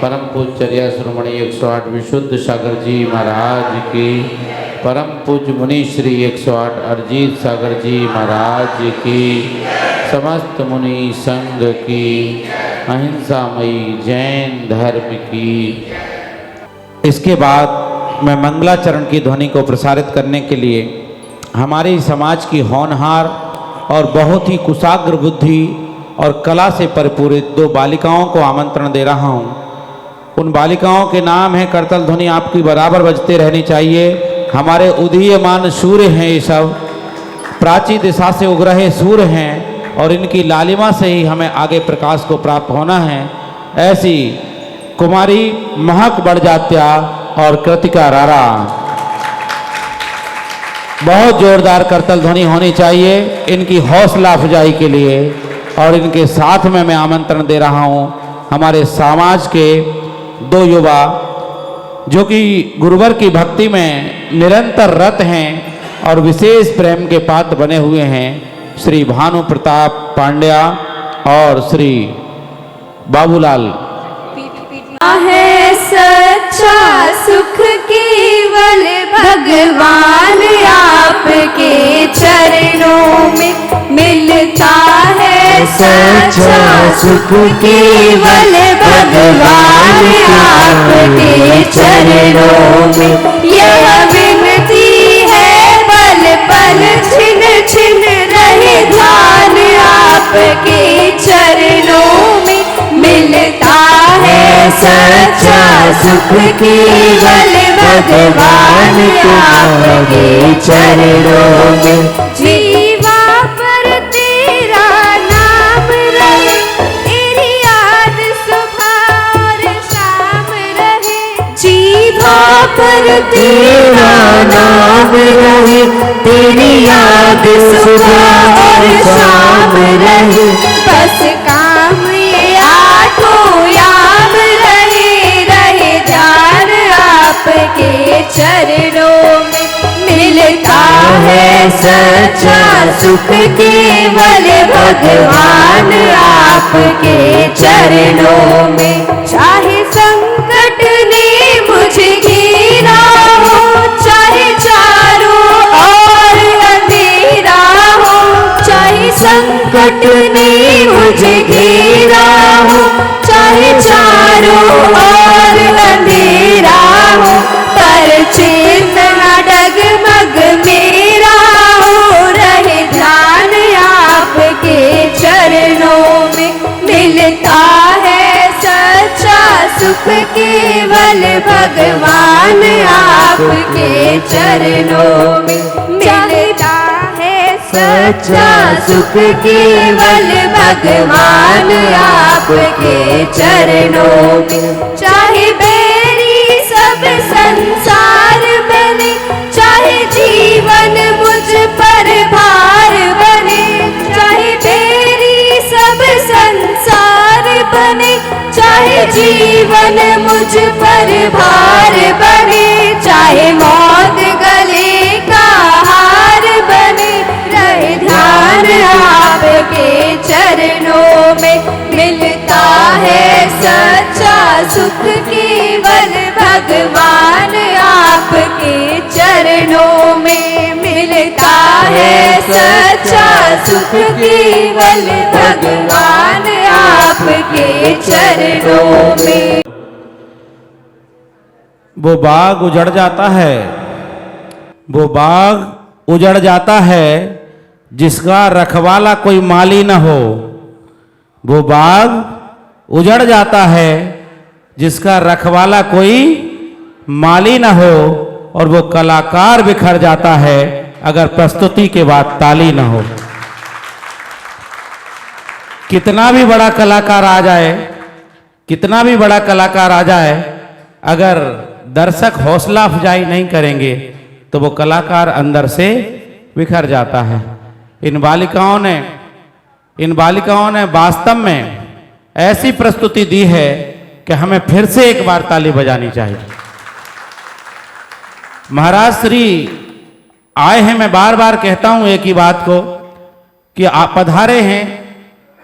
परम पूज्य चर्या शिरोमणि 108 विशुद्ध सागर जी महाराज की, परम पूज्य मुनि श्री 108 अरिजीत सागर जी महाराज की, समस्त मुनि संघ की, अहिंसामयी जैन धर्म की। इसके बाद मैं मंगलाचरण की ध्वनि को प्रसारित करने के लिए हमारे समाज की होनहार और बहुत ही कुशाग्र बुद्धि और कला से परिपूरित दो बालिकाओं को आमंत्रण दे रहा हूँ। उन बालिकाओं के नाम है, करतल ध्वनि आपकी बराबर बजते रहनी चाहिए। हमारे उदीयमान सूर्य हैं, ये सब प्राची दिशा से उग रहे सूर्य हैं और इनकी लालिमा से ही हमें आगे प्रकाश को प्राप्त होना है। ऐसी कुमारी महक बड़जात्या और कृतिका रारा, बहुत जोरदार करतल ध्वनि होनी चाहिए इनकी हौसला अफजाई के लिए। और इनके साथ में मैं आमंत्रण दे रहा हूँ हमारे समाज के दो युवा जो कि गुरुवर की भक्ति में निरंतर रत हैं और विशेष प्रेम के पात्र बने हुए हैं, श्री भानु प्रताप पांड्या और श्री बाबूलाल। है सच्चा सुख केवल भगवान आपके चरणों में मिलता है। सच्चा सुख केवल भगवान आपके चरणों में। यह विनती है पल पल छिन छिन रहे ध्यान आपके चरणों में मिलता है। सच्चा सुख केवल भगवान आपके चरणों में। जीवा पर तेरा नाम रहे, तेरी याद सुबह और शाम रहे। जीवा पर तेरा नाम रहे, तेरी याद सुबह और शाम रहे। बस काम ये आठों याद रहे, रहे ध्यान आपके चरणों में मिलता है। सच्चा सुख केवल भगवान आपके चरणों में। चाहे संकट ने मुझे घेरा हो, चाहे चारों ओर अंधेरा हो। चाहे संकट ने मुझे घेरा हो, चाहे चारों ओर अंधेरा हो। पर चेतना डगमग मेरा हो, रहे ध्यान आपके चरणों में मिलता है। सच्चा सुख केवल भगवान आपके चरणों में मिलता है। सच्चा सुख केवल भगवान आपके चरणों में। चाहे बैरी सब संसार बने, चाहे जीवन मुझ पर भार बने। चाहे बैरी सब संसार बने, चाहे जीवन मुझ पर भार बने। चाहे मौत गले का हार बने, रहे ध्यान आपके चरणों में मिलता है। सच्चा सुख केवल भगवान आपके चरणों में मिलता है। सच्चा सुख केवल भगवान आपके चरणों में। वो बाग उजड़ जाता है, वो बाग उजड़ जाता है जिसका रखवाला कोई माली न हो। वो बाग उजड़ जाता है जिसका रखवाला कोई माली न हो। और वो कलाकार बिखर जाता है अगर प्रस्तुति के बाद ताली न हो। कितना भी बड़ा कलाकार आ जाए, कितना भी बड़ा कलाकार आ जाए, अगर दर्शक हौसला अफजाई नहीं करेंगे तो वो कलाकार अंदर से बिखर जाता है। इन बालिकाओं ने वास्तव में ऐसी प्रस्तुति दी है कि हमें फिर से एक बार ताली बजानी चाहिए। महाराज श्री आए हैं, मैं बार बार कहता हूं एक ही बात को कि आप पधारे हैं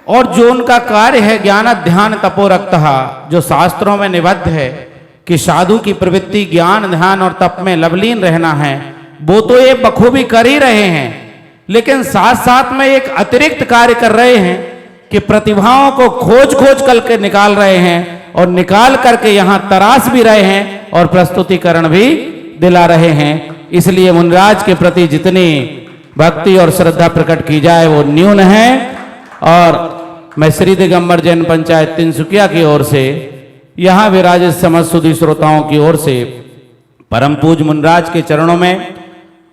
और जो उनका कार्य है ज्ञान ध्यान तपोरक्तः, जो शास्त्रों में निबद्ध है कि साधु की प्रवृत्ति ज्ञान ध्यान और तप में लवलीन रहना है, वो तो ये बखूबी कर ही रहे हैं, लेकिन साथ साथ में एक अतिरिक्त कार्य कर रहे हैं कि प्रतिभाओं को खोज करके निकाल रहे हैं और निकाल करके यहाँ तराश भी रहे हैं और प्रस्तुतिकरण भी दिला रहे हैं। इसलिए मुनिराज के प्रति जितनी भक्ति और श्रद्धा प्रकट की जाए वो न्यून है। और मैं श्री दिगंबर जैन पंचायत तिनसुकिया की ओर से, यहाँ विराजित समस्त सुधी श्रोताओं की ओर से परम पूज मुनिराज के चरणों में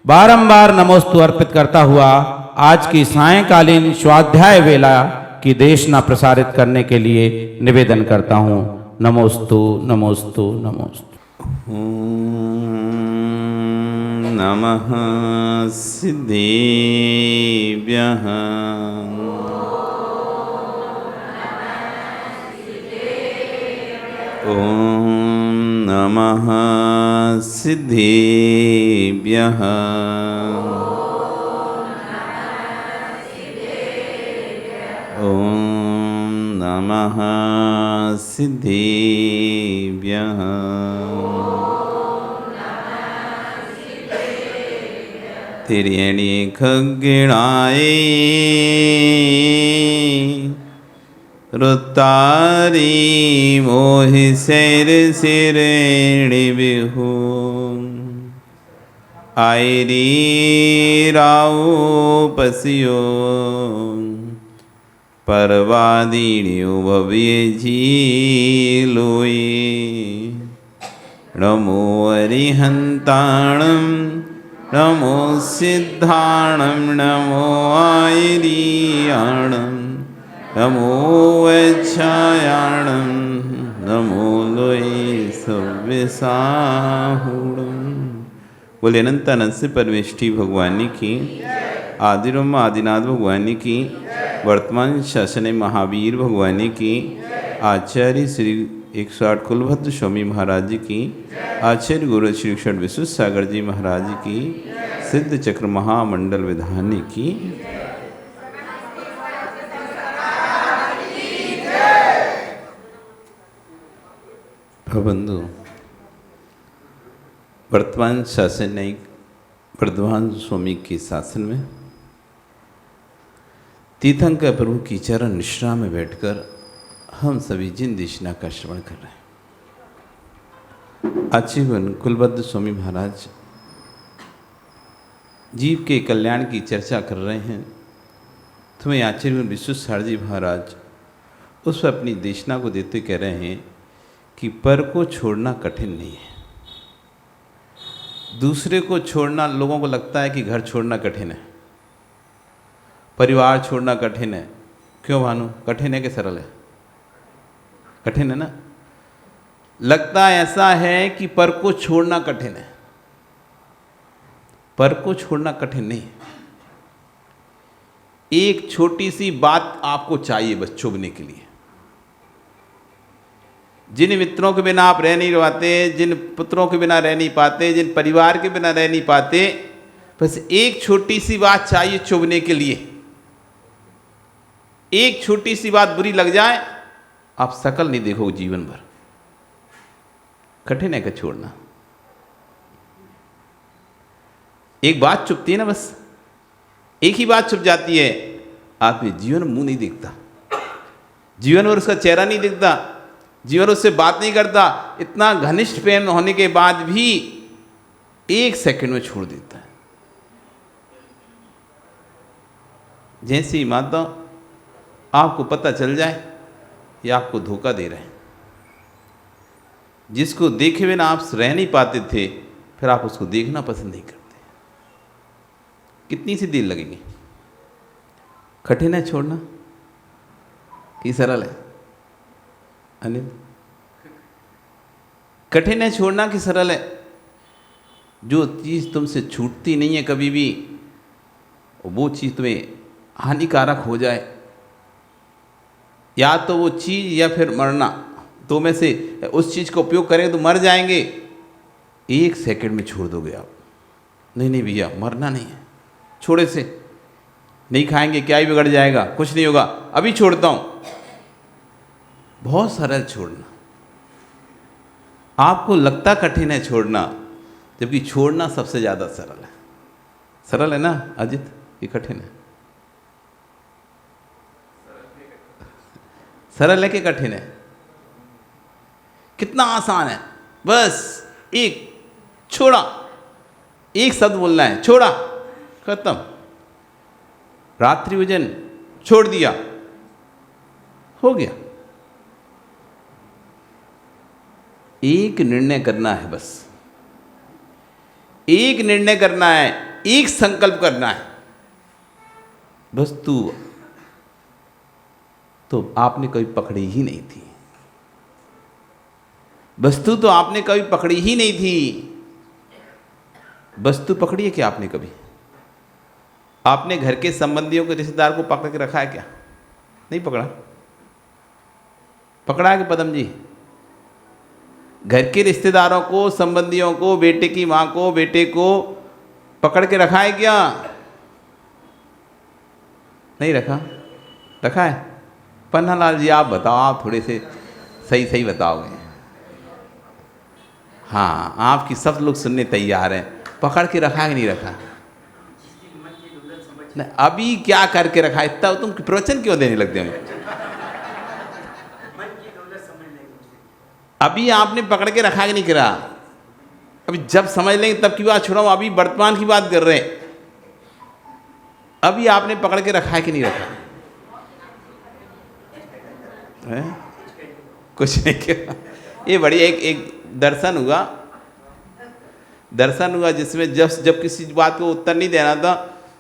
बारंबार नमोस्तु अर्पित करता हुआ आज की सायंकालीन स्वाध्याय वेला की देशना प्रसारित करने के लिए निवेदन करता हूँ। नमोस्तु नमोस्तु नमोस्तु। नमः सिद्धेभ्यः ॐ नमः सिद्धेभ्यः ॐ नमः सिद्धेभ्यः तिर्यणि खग्गिणाय रुतारी मोहि सैर सिरेणि बिहु आयरी राव पसियो परवादीण्यो भव्य झीलोई नमो अरिहंताणं नमो सिद्धाणं नमो आयरीयाणं नमो वैच्छायाणं नमो लोये सव्यसाहुणं। बोले अनंत अनंत से परमेष्ठी भगवानी की, आदिरम आदिनाथ भगवानी की, वर्तमान शासन महावीर भगवानी की, आचार्य श्री 108 कुलभद्र स्वामी महाराज जी की, आचार्य गुरु श्री षड विश्व सागर जी महाराज की, सिद्ध चक्र महामंडल विधानी की। बंधु, वर्तमान शासन न्यायिक वर्धमान स्वामी के शासन में तीर्थंकर प्रभु की चरण निश्रा में बैठकर हम सभी जिन देशना का श्रवण कर रहे हैं। आजीवन कुलभद्र स्वामी महाराज जीव के कल्याण की चर्चा कर रहे हैं। तुम्हें आचार्य विश्वेश्वर जी महाराज उस पर अपनी देशना को देते कह रहे हैं कि पर को छोड़ना कठिन नहीं है। दूसरे को छोड़ना, लोगों को लगता है कि घर छोड़ना कठिन है, परिवार छोड़ना कठिन है। क्यों भानु, कठिन है कि सरल है? कठिन है ना। लगता ऐसा है कि पर को छोड़ना कठिन है, पर को छोड़ना कठिन नहीं है। एक छोटी सी बात आपको चाहिए बस चुभने के लिए। जिन मित्रों के बिना आप रह नहीं पाते, जिन पुत्रों के बिना रह नहीं पाते, जिन परिवार के बिना रह नहीं पाते, बस एक छोटी सी बात चाहिए चुभने के लिए। एक छोटी सी बात बुरी लग जाए, आप शकल नहीं देखोगे जीवन भर। कठिन है क्या छोड़ना? एक बात चुभती है ना, बस एक ही बात चुभ जाती है, आपके जीवन मुंह नहीं दिखता, जीवन और उसका चेहरा नहीं दिखता, जीवन उससे बात नहीं करता। इतना घनिष्ठ प्रेम होने के बाद भी एक सेकंड में छोड़ देता है। जैसी माता आपको पता चल जाए ये आपको धोखा दे रहे हैं, जिसको देखे बिना आप रह नहीं पाते थे, फिर आप उसको देखना पसंद नहीं करते। कितनी सी देर लगेगी? कठिन है छोड़ना कि सरल है? अनिल, कठिन है छोड़ना कि सरल है? जो चीज़ तुमसे छूटती नहीं है कभी भी, वो चीज़ तुम्हें हानिकारक हो जाए, या तो वो चीज़ या फिर मरना, दो में से उस चीज़ का उपयोग करेंगे तो मर जाएंगे, एक सेकंड में छोड़ दोगे आप। नहीं नहीं भैया मरना नहीं है, छोड़े से नहीं खाएंगे क्या ही बिगड़ जाएगा, कुछ नहीं होगा, अभी छोड़ता हूँ। बहुत सरल छोड़ना। आपको लगता कठिन है छोड़ना, जबकि छोड़ना सबसे ज़्यादा सरल है। सरल है ना अजित, ये कठिन है? सरल है कि कठिन है? कितना आसान है, बस एक छोड़ा, एक शब्द बोलना है, छोड़ा, खत्म। रात्रि भोजन छोड़ दिया, हो गया। एक निर्णय करना है, बस एक निर्णय करना है, एक संकल्प करना है। वस्तु तो आपने कभी पकड़ी ही नहीं थी, वस्तु तो आपने कभी पकड़ी ही नहीं थी। वस्तु पकड़ी है क्या आपने कभी? आपने घर के संबंधियों के रिश्तेदार को पकड़ के रखा है क्या? नहीं पकड़ा। पकड़ा है कि पदम जी? घर के रिश्तेदारों को, संबंधियों को, बेटे की माँ को, बेटे को पकड़ के रखा है क्या? नहीं रखा। रखा है? पन्नालाल जी आप बताओ, आप थोड़े से सही सही बताओगे। हाँ, आपकी सब लोग सुनने तैयार हैं। पकड़ के रखा कि नहीं रखा? नहीं, अभी क्या करके रखा है? इतना तुम प्रवचन क्यों देने लगते हो? अभी आपने पकड़ के रखा कि नहीं करा? अभी जब समझ लेंगे तब की बात छोड़ो, अभी वर्तमान की बात कर रहे हैं। अभी आपने पकड़ के रखा है कि नहीं रखा है? कुछ नहीं किया। ये बढ़िया एक दर्शन हुआ जिसमें जब किसी बात को उत्तर नहीं देना था,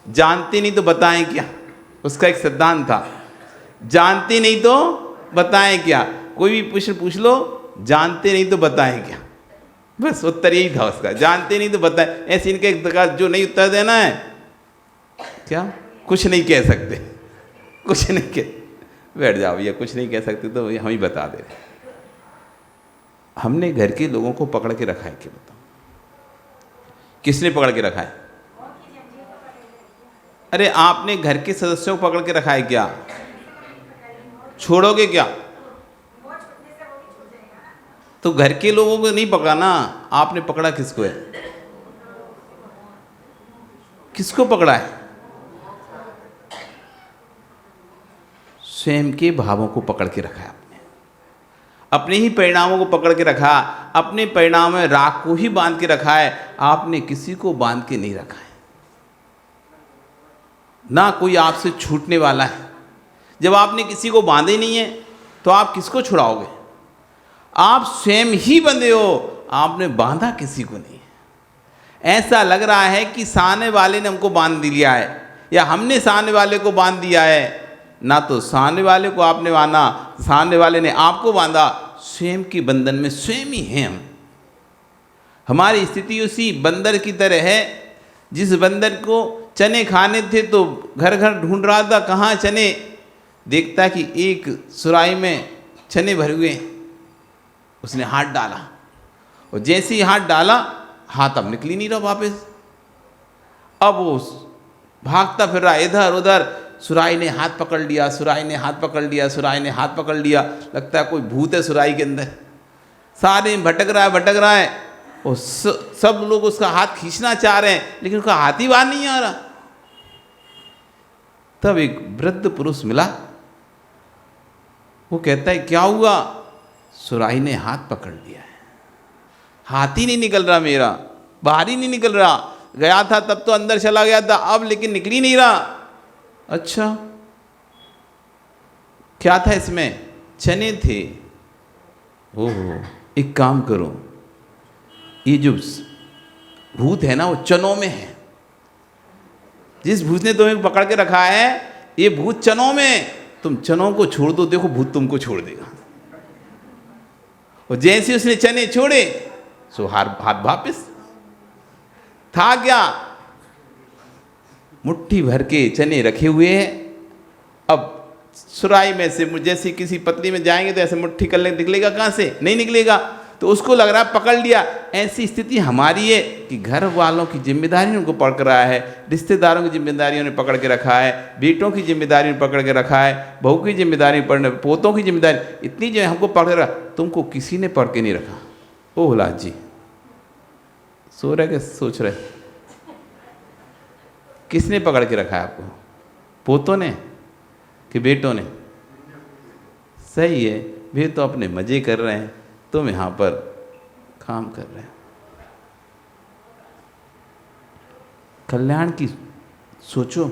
जानते नहीं तो बताएं क्या, उसका एक सिद्धांत था। जानते नहीं तो बताएं क्या, कोई भी प्रश्न पूछ लो, जानते नहीं तो बताएं क्या, बस उत्तर यही था उसका। जानते नहीं तो बताएं। ऐसे इनके एक प्रकार जो नहीं उत्तर देना है क्या, कुछ नहीं कह सकते, कुछ नहीं कह, बैठ जाओ भैया, कुछ नहीं कह सकते तो हम ही बता दे रहे। हमने घर के लोगों को पकड़ के रखा है क्या? बताओ, किसने पकड़ के रखा है? अरे आपने घर के सदस्यों को पकड़ के रखा है क्या? छोड़ोगे क्या? तो घर के लोगों को नहीं पकड़ा ना, आपने पकड़ा किसको है? किसको पकड़ा है? स्वयं के भावों को पकड़ के रखा है आपने, अपने ही परिणामों को पकड़ के रखा, अपने परिणाम में राग को ही बांध के रखा है। आपने किसी को बांध के नहीं रखा है, ना कोई आपसे छूटने वाला है। जब आपने किसी को बांधे नहीं है तो आप किसको छुड़ाओगे? आप स्वयं ही बंधे हो, आपने बांधा किसी को नहीं है। ऐसा लग रहा है कि सामने वाले ने हमको बांध लिया है, या हमने सामने वाले को बांध दिया है। ना तो सामने वाले को आपने बांधा, सामने वाले ने आपको बांधा। स्वयं के बंधन में स्वयं ही हैं हम। हमारी स्थिति उसी बंदर की तरह है, जिस बंदर को चने खाने थे तो घर घर ढूंढ रहा था कहाँ चने, देखता कि एक सुराही में चने भरे हुए, उसने हाथ डाला, और जैसे ही हाथ डाला, हाथ अब निकल ही नहीं रहा वापस। अब वो भागता फिर रहा इधर उधर, सुराही ने हाथ पकड़ लिया, सुराही ने हाथ पकड़ लिया, सुराही ने हाथ पकड़ लिया। लगता है कोई भूत है सुराही के अंदर, सारे भटक रहा है। और सब लोग उसका हाथ खींचना चाह रहे हैं, लेकिन उसका हाथ ही बाहर नहीं आ रहा। तब एक वृद्ध पुरुष मिला, वो कहता है क्या हुआ? सुराही ने हाथ पकड़ लिया है, हाथ ही नहीं निकल रहा मेरा, बाहर ही नहीं निकल रहा। गया था तब तो अंदर चला गया था, अब लेकिन निकल ही नहीं रहा। अच्छा, क्या था इसमें? चने थे। ओहो, एक काम करो, ये जो भूत है ना वो चनों में है। जिस भूत ने तुम्हें पकड़ के रखा है, ये भूत चनों में, तुम चनों को छोड़ दो, देखो भूत तुमको छोड़ देगा। और जैसे उसने चने छोड़े, सो हाथ वापिस। था क्या? मुट्ठी भर के चने रखे हुए हैं। अब सुराही में से जैसे किसी पतली में जाएंगे तो ऐसे मुट्ठी कर ले, निकलेगा कहाँ से? नहीं निकलेगा। तो उसको लग रहा है पकड़ लिया। ऐसी स्थिति हमारी है कि घर वालों की जिम्मेदारी उनको पकड़ रहा है, रिश्तेदारों की जिम्मेदारी उन्हें पकड़ के रखा है, बेटों की जिम्मेदारी पकड़ के रखा है, बहू की जिम्मेदारी पकड़, पोतों की जिम्मेदारी, इतनी जो हमको पकड़ के रखा। तुमको किसी ने पकड़ के नहीं रखा। ओ हुलास जी सो रहे के सोच रहे, किसने पकड़ के रखा है आपको? पोतों ने कि बेटों ने? सही है, वे तो अपने मजे कर रहे हैं, तुम यहाँ पर काम कर रहे हैं। कल्याण की सोचो।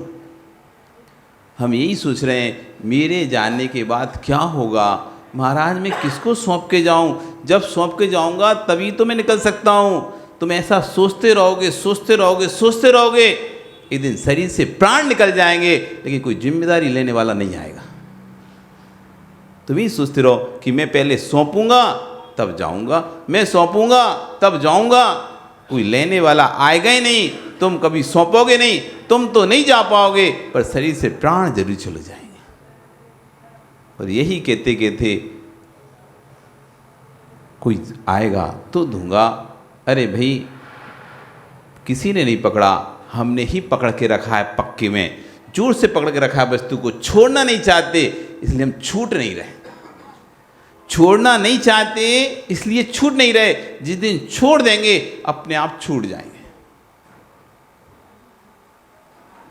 हम यही सोच रहे हैं मेरे जाने के बाद क्या होगा, महाराज मैं किसको सौंप के जाऊं? जब सौंप के जाऊंगा तभी तो मैं निकल सकता हूं। तुम ऐसा सोचते रहोगे, सोचते रहोगे, सोचते रहोगे, एक दिन शरीर से प्राण निकल जाएंगे, लेकिन कोई जिम्मेदारी लेने वाला नहीं आएगा। तुम ही सोचते रहो कि मैं पहले सौंपूंगा तब जाऊंगा, मैं सौंपूंगा तब जाऊंगा, कोई लेने वाला आएगा ही नहीं। तुम कभी सौंपोगे नहीं, तुम तो नहीं जा पाओगे, पर शरीर से प्राण जरूर चले जाएंगे। और यही कहते कहते कोई आएगा तो दूंगा। अरे भाई किसी ने नहीं पकड़ा, हमने ही पकड़ के रखा है, पक्के में जोर से पकड़ के रखा है, वस्तु को छोड़ना नहीं चाहते, इसलिए हम छूट नहीं रहे। छोड़ना नहीं चाहते इसलिए छूट नहीं रहे। जिस दिन छोड़ देंगे अपने आप छूट जाएंगे।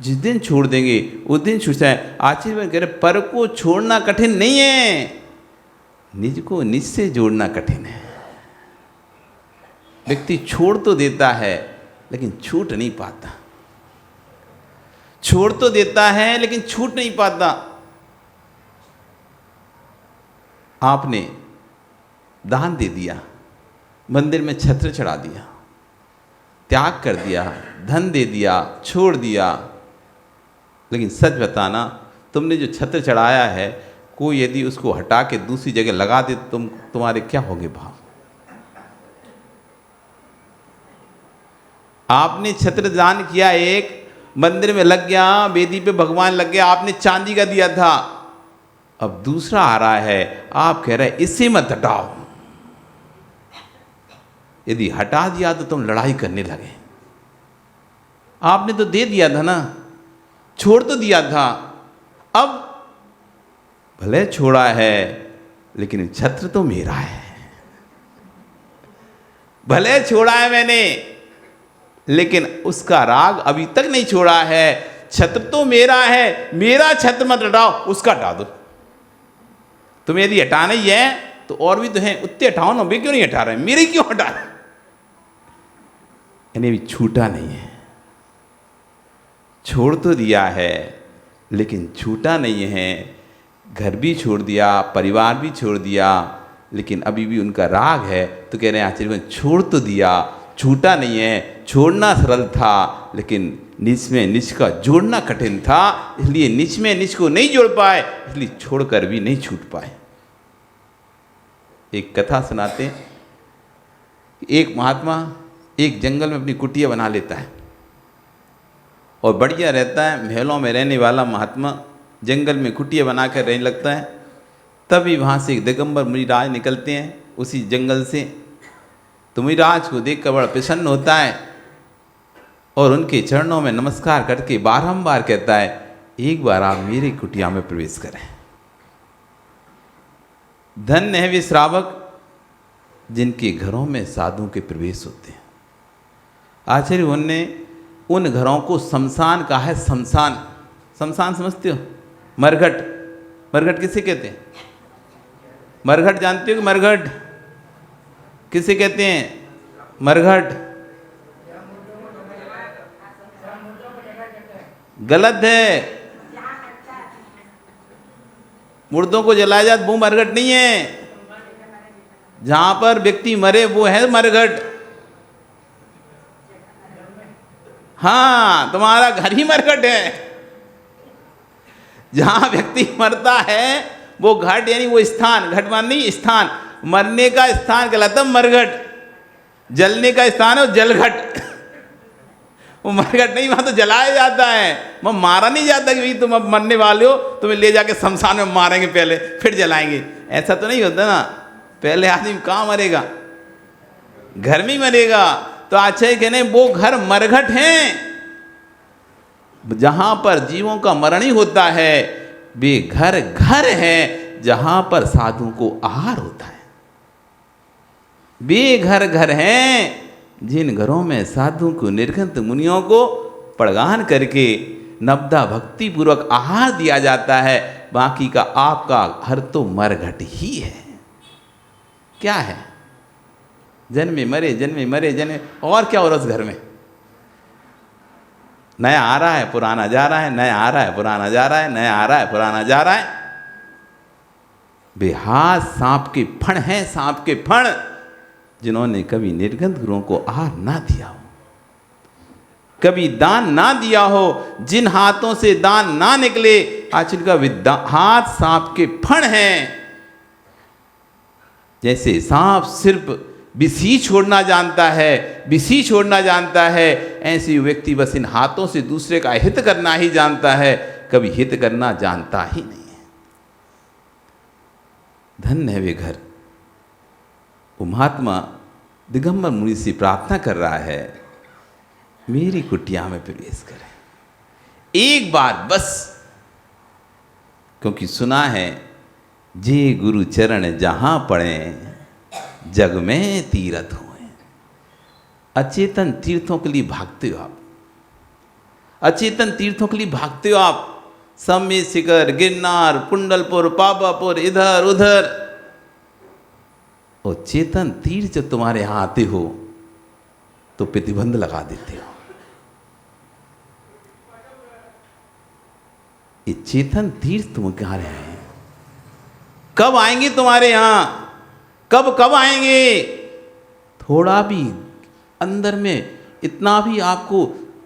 जिस दिन छोड़ देंगे उस दिन छूट जाए। आचार्य कह रहे पर को छोड़ना कठिन नहीं है, निज को निज से जोड़ना कठिन है। व्यक्ति छोड़ तो देता है लेकिन छूट नहीं पाता, छोड़ तो देता है लेकिन छूट नहीं पाता। आपने दान दे दिया, मंदिर में छत्र चढ़ा दिया, त्याग कर दिया, धन दे दिया, छोड़ दिया, लेकिन सच बताना तुमने जो छत्र चढ़ाया है, कोई यदि उसको हटा के दूसरी जगह लगा दे तो तुम्हारे क्या होंगे भाव? आपने छत्र दान किया, एक मंदिर में लग गया, वेदी पे भगवान लग गया, आपने चांदी का दिया था, अब दूसरा आ रहा है, आप कह रहे हैं इसे मत हटाओ। यदि हटा दिया तो तुम लड़ाई करने लगे। आपने तो दे दिया था ना, छोड़ तो दिया था, अब भले छोड़ा है लेकिन छत्र तो मेरा है। भले छोड़ा है मैंने लेकिन उसका राग अभी तक नहीं छोड़ा है। छत्र तो मेरा है, मेरा छत्र मत हटाओ, उसका हटा दो। तुम्हें यदि हटाना ही है तो और भी तो हैं, उतने हटाओ ना, वे क्यों नहीं हटा रहे, मेरे क्यों हटा रहे? इन्हें भी छूटा नहीं है। छोड़ तो दिया है लेकिन छूटा नहीं है। घर भी छोड़ दिया, परिवार भी छोड़ दिया, लेकिन अभी भी उनका राग है। तो कह रहे हैं आचार्य छोड़ तो दिया, छूटा नहीं है। छोड़ना सरल था लेकिन निच में निच का जोड़ना कठिन था, इसलिए निच में निच को नहीं जोड़ पाए, इसलिए छोड़कर भी नहीं छूट पाए। एक कथा सुनाते हैं। एक महात्मा एक जंगल में अपनी कुटिया बना लेता है और बढ़िया रहता है। महलों में रहने वाला महात्मा जंगल में कुटिया बनाकर रहने लगता है। तभी वहाँ से एक दिगंबर मुनिराज निकलते हैं उसी जंगल से। तो मुनिराज को देखकर बड़ा प्रसन्न होता है और उनके चरणों में नमस्कार करके बारंबार कहता है, एक बार आप मेरी कुटिया में प्रवेश करें। धन्य है वे श्रावक जिनके घरों में साधुओं के प्रवेश होते हैं। आचार्य उनने उन घरों को शमशान कहा है। शमशान, शमशान समझते हो? मरघट, मरघट किसे कहते हैं? मरघट जानते हो कि मरघट किसे कहते हैं? मरघट गलत है। मुर्दों को जलाया जाए वो मरघट नहीं है। जहां पर व्यक्ति मरे वो है मरघट। हाँ, तुम्हारा घर ही मरघट है। जहां व्यक्ति मरता है वो घट, यानी वो स्थान, घट मान नहीं स्थान, मरने का स्थान कहलाता मरघट। जलने का स्थान है वो जलघट। वो मरघट नहीं, वहां तो जलाया जाता है, वहां मारा नहीं जाता कि भाई तुम अब मरने वाले हो, तुम्हें ले जाके शमशान में मारेंगे पहले फिर जलाएंगे। ऐसा तो नहीं होता ना। पहले आदमी कहाँ मरेगा? घर में ही मरेगा। तो आचार्य कहने वो घर मरघट हैं, जहां पर जीवों का मरण ही होता है, वे घर घर है जहां पर साधु को आहार होता है। वे घर घर हैं जिन घरों में साधु को, निर्घंत मुनियों को प्रगान करके नवदा भक्ति पूर्वक आहार दिया जाता है। बाकी का आपका घर तो मरघट ही है। क्या है? जन्मे मरे, जन्मे मरे, जन्मे, और क्या हो रहा है उस घर में? नया आ रहा है, पुराना जा रहा है, नया आ रहा है, पुराना जा रहा है, नया आ रहा है, पुराना जा रहा है। बेहाथ सांप के फण हैं, सांप के फण, जिन्होंने कभी निर्गंध गुरुओं को आहार ना दिया हो, कभी दान ना दिया हो, जिन हाथों से दान ना निकले, आज उनका हाथ सांप के फण हैं। जैसे सांप सिर्फ बिसी छोड़ना जानता है, बिसी छोड़ना जानता है, ऐसे व्यक्ति बस इन हाथों से दूसरे का हित करना ही जानता है, कभी हित करना जानता ही नहीं है। धन्य है वे घर। वो महात्मा दिगंबर मुनि से प्रार्थना कर रहा है, मेरी कुटिया में प्रवेश करें एक बार बस, क्योंकि सुना है जे गुरु चरण जहां पड़े जग में तीर्थ हुए। अचेतन तीर्थों के लिए भागते हो आप, अचेतन तीर्थों के लिए भागते हो आप, समय शिखर, गिरनार, कुंडलपुर, पावापुर, इधर उधर। और चेतन तीर्थ जब तुम्हारे यहां आते हो तो प्रतिबंध लगा देते हो। ये चेतन तीर्थ तुम कहाँ रहे हैं? कब आएंगे तुम्हारे यहां? कब कब आएंगे? थोड़ा भी अंदर में इतना भी आपको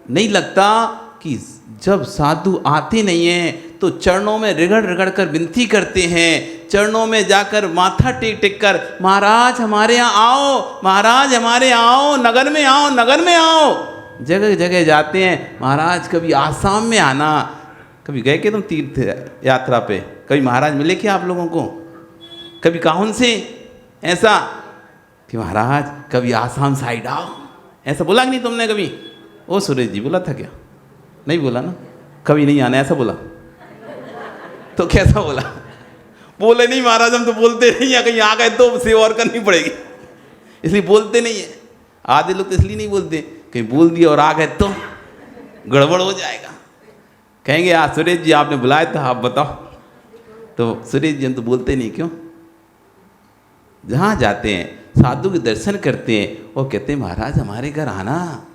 नहीं लगता कि जब साधु आते नहीं हैं तो चरणों में रिगड़ रिगड़ कर विनती करते हैं, चरणों में जाकर माथा टेक टेक कर, महाराज हमारे यहाँ आओ, महाराज हमारे यहाँ आओ, नगर में आओ, नगर में आओ। जगह जगह जाते हैं, महाराज कभी आसाम में आना। कभी गए कि तुम तीर्थ यात्रा पे? कभी महाराज मिले क्या आप लोगों को? कभी कहा उनसे ऐसा कि महाराज कभी आसाम साइड आओ? ऐसा बोला कि नहीं तुमने कभी? ओ सुरेश जी बोला था क्या? नहीं बोला ना? कभी नहीं आना ऐसा बोला? तो कैसा बोला? बोले नहीं महाराज हम तो बोलते नहीं है, कहीं आ गए तो सेवा और करनी पड़ेगी, इसलिए बोलते नहीं है। आधे लोग तो इसलिए नहीं बोलते, कहीं बोल दिया और आ गए तो गड़बड़ हो जाएगा। कहेंगे आज सुरेश जी आपने बुलाया था, आप बताओ। तो सुरेश जी हम तो बोलते नहीं, क्यों? जहाँ जाते हैं साधु के दर्शन करते हैं, वो कहते हैं महाराज हमारे घर आना,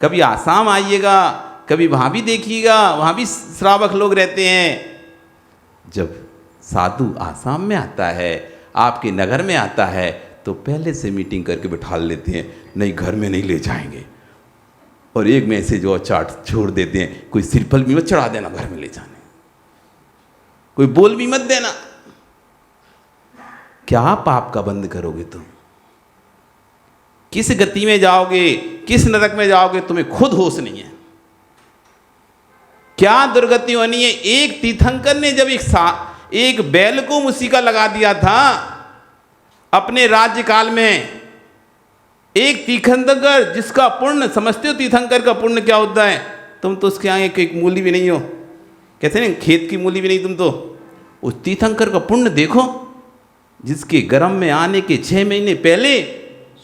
कभी आसाम आइएगा, कभी वहाँ भी देखिएगा, वहाँ भी श्रावक लोग रहते हैं। जब साधु आसाम में आता है, आपके नगर में आता है, तो पहले से मीटिंग करके बिठा लेते हैं, नहीं घर में नहीं ले जाएंगे, और एक मैसेज और चार्ट छोड़ देते हैं, कोई सिरफल भी मत चढ़ा देना घर में ले जाने, कोई बोल भी मत देना। क्या पाप का बंद करोगे तुम? किस गति में जाओगे, किस नरक में जाओगे, तुम्हें खुद होश नहीं है। क्या दुर्गति होनी है? एक तीर्थंकर ने जब एक बैल को मूसिका लगा दिया था अपने राज्य काल में, एक तीर्थंकर जिसका पुण्य, समझते हो तीर्थंकर का पुण्य क्या होता है? तुम तो उसके आगे एक मूली भी नहीं हो, कहते हैं खेत की मूली भी नहीं तुम तो। उस तीर्थंकर का पुण्य देखो, जिसके गर्भ में आने के 6 महीने पहले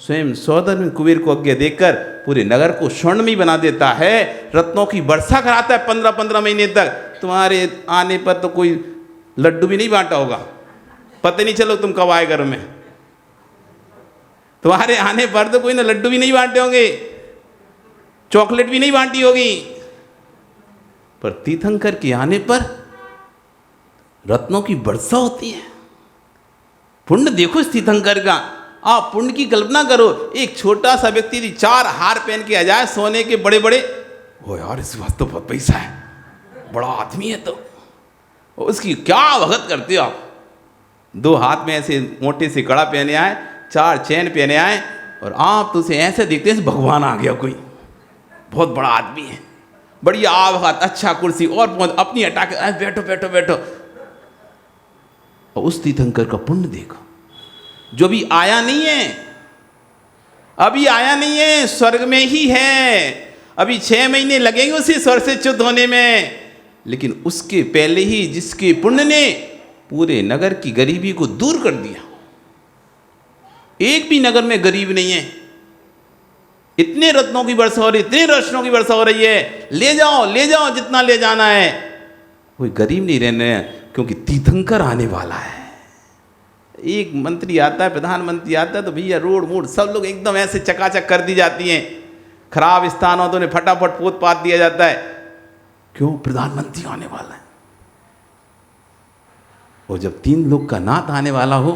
स्वयं सौदर कुबेर को आज्ञा देकर पूरे नगर को स्वर्णमयी बना देता है, रत्नों की वर्षा कराता है 15-15 महीने तक। तुम्हारे आने पर तो कोई लड्डू भी नहीं बांटा होगा, पता नहीं चलो तुम कब आए घर में। तुम्हारे आने पर तो कोई ना लड्डू भी नहीं बांटे होंगे, चॉकलेट भी नहीं बांटी होगी, पर तीर्थंकर के आने पर रत्नों की वर्षा होती है। पुण्य देखो इस तीर्थंकर का, आप पुण्य की कल्पना करो। एक छोटा सा व्यक्ति यदि 4 हार पहन के आ जाए सोने के बड़े बड़े, ओ यार इस पास तो बहुत पैसा है, बड़ा आदमी है, तो उसकी क्या भगत करते हो आप? 2 हाथ में ऐसे मोटे से कड़ा पहने आए, 4 चैन पहने आए, और आप तो उसे ऐसे देखते हैं भगवान आ गया, कोई बहुत बड़ा आदमी है, बढ़िया आवत, अच्छा कुर्सी और अपनी हटा के बैठो बैठो बैठो। और उस तीर्थंकर का पुण्य देखो, जो भी आया नहीं है, अभी आया नहीं है, स्वर्ग में ही है। अभी 6 महीने लगेंगे उसे स्वर्ग से च्युत होने में। लेकिन उसके पहले ही जिसके पुण्य ने पूरे नगर की गरीबी को दूर कर दिया। एक भी नगर में गरीब नहीं है। इतने रत्नों की वर्षा हो रही, इतने रत्नों की वर्षा हो रही है, ले जाओ जितना ले जाना है। कोई गरीब नहीं रहने, क्योंकि तीर्थंकर आने वाला है। एक मंत्री आता है, प्रधानमंत्री आता है, तो भैया रोड वोड सब लोग एकदम ऐसे चकाचक कर दी जाती हैं। खराब स्थान हो तो उन्हें फटाफट पोत पात दिया जाता है। क्यों? प्रधानमंत्री आने वाला है। और जब 3 लोग का नाथ आने वाला हो,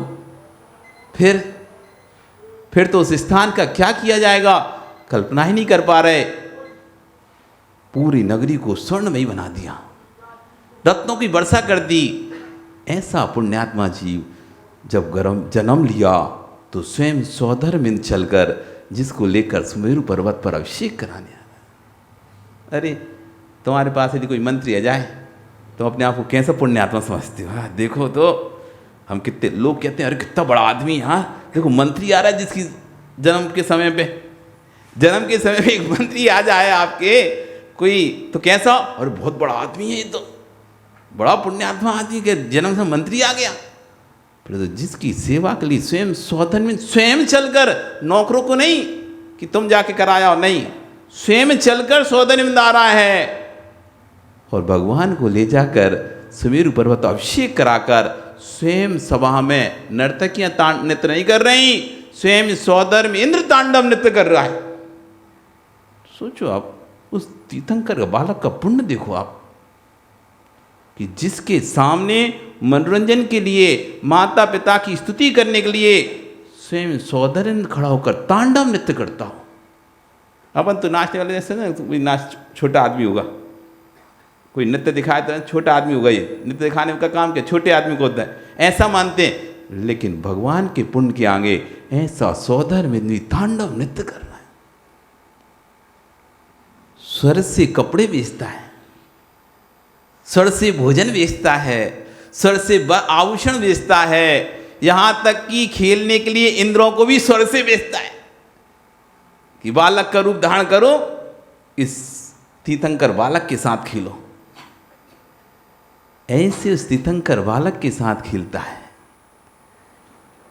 फिर तो उस स्थान का क्या किया जाएगा, कल्पना ही नहीं कर पा रहे। पूरी नगरी को स्वर्णमयी बना दिया, रत्नों की वर्षा कर दी। ऐसा पुण्यात्मा जीव जब जन्म लिया तो स्वयं सौधर्मिंद चलकर जिसको लेकर सुमेरु पर्वत पर अभिषेक कराने आया। अरे तुम्हारे पास यदि कोई मंत्री आ जाए तो अपने आप को कैसा पुण्यात्मा समझते हो? देखो तो हम कितने लोग कहते हैं, अरे कितना बड़ा आदमी। हाँ देखो मंत्री आ रहा है, जिसकी जन्म के समय पे एक मंत्री आ जाए आपके कोई, तो कैसा? अरे बहुत बड़ा आदमी है ये, तो बड़ा पुण्यात्मा आदमी के जन्म से मंत्री आ गया। फिर तो जिसकी सेवा के लिए स्वयं सौधर्म स्वयं चलकर, नौकरों को नहीं कि तुम जाके कराया, नहीं, स्वयं चलकर सौधर्म आ रहा है। और भगवान को ले जाकर सुमेरु पर्वत अभिषेक कराकर स्वयं सभा में नर्तकियां नृत्य नहीं कर रही, स्वयं सौधर्म इंद्र तांडव नृत्य कर रहा है। सोचो आप, उस तीर्थंकर बालक का पुण्य देखो आप, कि जिसके सामने मनोरंजन के लिए, माता पिता की स्तुति करने के लिए स्वयं सौधर्म खड़ा होकर तांडव नृत्य करता हो। अपन तो नाचने वाले जैसे ना, कोई नाच छोटा आदमी होगा, कोई नृत्य दिखाए तो छोटा आदमी होगा, ये नृत्य दिखाने का काम क्या छोटे आदमी को होता है, ऐसा मानते हैं। लेकिन भगवान के पुण्य के आगे ऐसा सौधर्म तांडव नृत्य कर रहा है। स्वर से कपड़े बेचता है, स्वर से भोजन बेचता है, स्वर से आभूषण बेचता है, यहां तक कि खेलने के लिए इंद्रों को भी स्वर से बेचता है कि बालक का रूप धारण करो, इस तीर्थंकर बालक के साथ खेलो। ऐसे उस तीर्थंकर बालक के साथ खेलता है।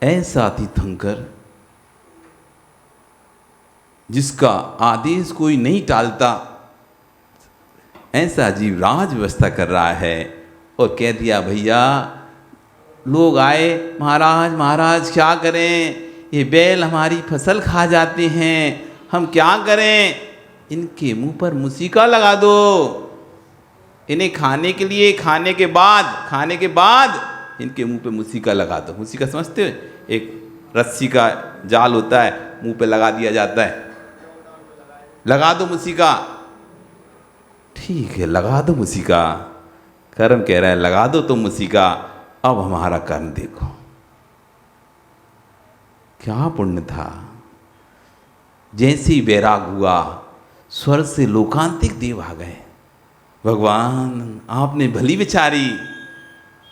ऐसा तीर्थंकर जिसका आदेश कोई नहीं टालता, ऐसा जीव राज व्यवस्था कर रहा है। और कह दिया, भैया लोग आए, महाराज क्या करें, ये बैल हमारी फसल खा जाते हैं, हम क्या करें, इनके मुंह पर मुसीका लगा दो, इन्हें खाने के बाद इनके मुंह पे मुसीका लगा दो। मुसीका समझते हो? एक रस्सी का जाल होता है, मुंह पे लगा दिया जाता है, लगा दो मुसीका। ठीक है, लगा दो मुसीका। कर्म कह रहा है लगा दो तो मुसीका, अब हमारा कर्म देखो क्या पुण्य था। जैसे ही वैराग हुआ, स्वर्ग से लोकांतिक देव आ गए। भगवान आपने भली विचारी,